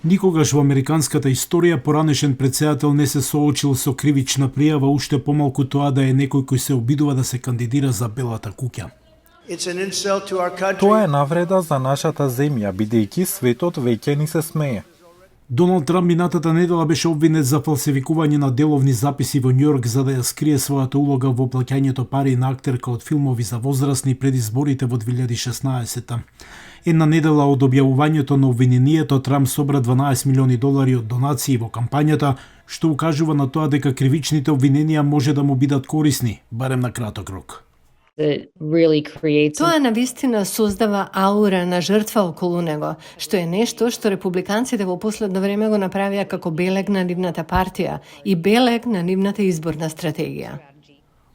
Никогаш во американската историја поранешен претседател не се соочил со кривична пријава, уште помалку тоа да е некој кој се обидува да се кандидира за Белата куќа. Тоа е навреда за нашата земја, бидејќи светот веќе ни се смее. Доналд Трамп минатата недела беше обвинет за фалсификување на деловни записи во Њујорк за да ја скрие својата улога во плаќањето пари на актерка од филмови за возрастни пред изборите во 2016. Една недела од објавувањето на обвинението, Трамп собра $12 милиони од донации во кампањата, што укажува на тоа дека кривичните обвиненија може да му бидат корисни, барем на краток рок. Тоа навистина создава аура на жртва околу него, што е нешто што републиканците во последно време го направија како белег на нивната партија и белег на нивната изборна стратегија.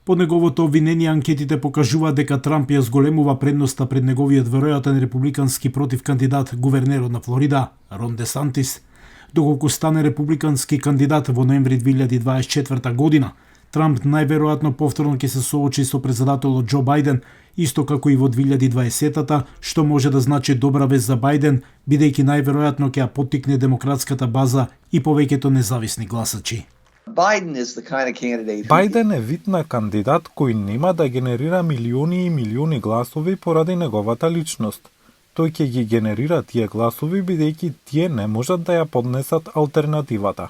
По неговото обвинение, анкетите покажуваат дека Трамп ја зголемува предноста пред неговиот веројатен републикански против кандидат гувернерот на Флорида, Рон Десантис. Доколку стане републикански кандидат во ноември 2024 година, Трамп најверојатно повторно ќе се соочи со председателот Џо Бајден, исто како и во 2020-та, што може да значи добра вест за Бајден, бидејќи најверојатно ќе ја поттикне демократската база и повеќето независни гласачи. Бајден е вид на кандидат кој нема да генерира милиони и милиони гласови поради неговата личност. Тој ќе ги генерира тие гласови бидејќи тие не можат да ја поднесат алтернативата.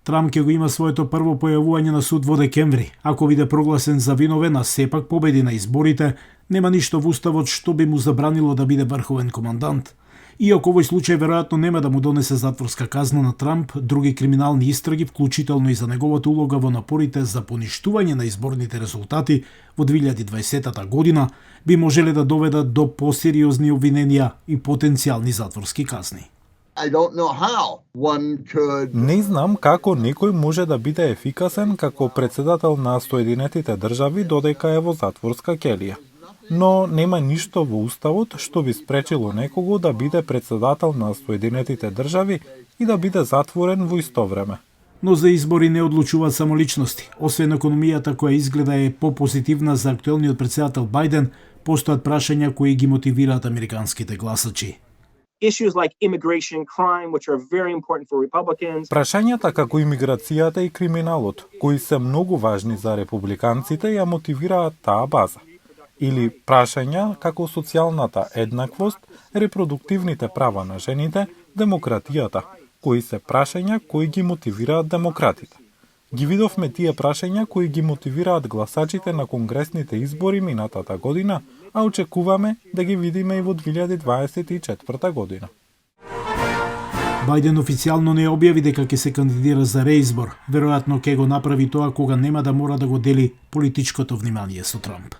Трамп ќе го има своето прво појавување на суд во декември. Ако биде прогласен за виновен, а сепак победи на изборите, нема ништо во уставот што би му забранило да биде врховен командант. Иако овој случај веројатно нема да му донесе затворска казна на Трамп, други криминални истраги, вклучително и за неговата улога во напорите за поништување на изборните резултати во 2020 година, би можеле да доведат до посериозни обвиненија и потенцијални затворски казни. Не знам како некој може да биде ефикасен како председател на Соединетите држави додека е во затворска ќелија. Но нема ништо во уставот што би спречило некого да биде председател на Соединетите држави и да биде затворен во исто време. Но за избори не одлучуваат само личности. Освен економијата која изгледа е попозитивна за актуелниот председател Бајден, постојат прашања кои ги мотивираат американските гласачи. Прашањата како имиграцијата и криминалот, кои се многу важни за републиканците, ја мотивираат таа база. Или прашања како социјалната еднаквост, репродуктивните права на жените, демократијата, кои се прашања кои ги мотивираат демократите. Ги видовме тие прашања кои ги мотивираат гласачите на конгресните избори минатата година, а очекуваме да ги видиме и во 2024 година. Бајден официјално не објави дека ќе се кандидира за реизбор. Веројатно ќе го направи тоа кога нема да мора да го дели политичкото внимание со Трамп.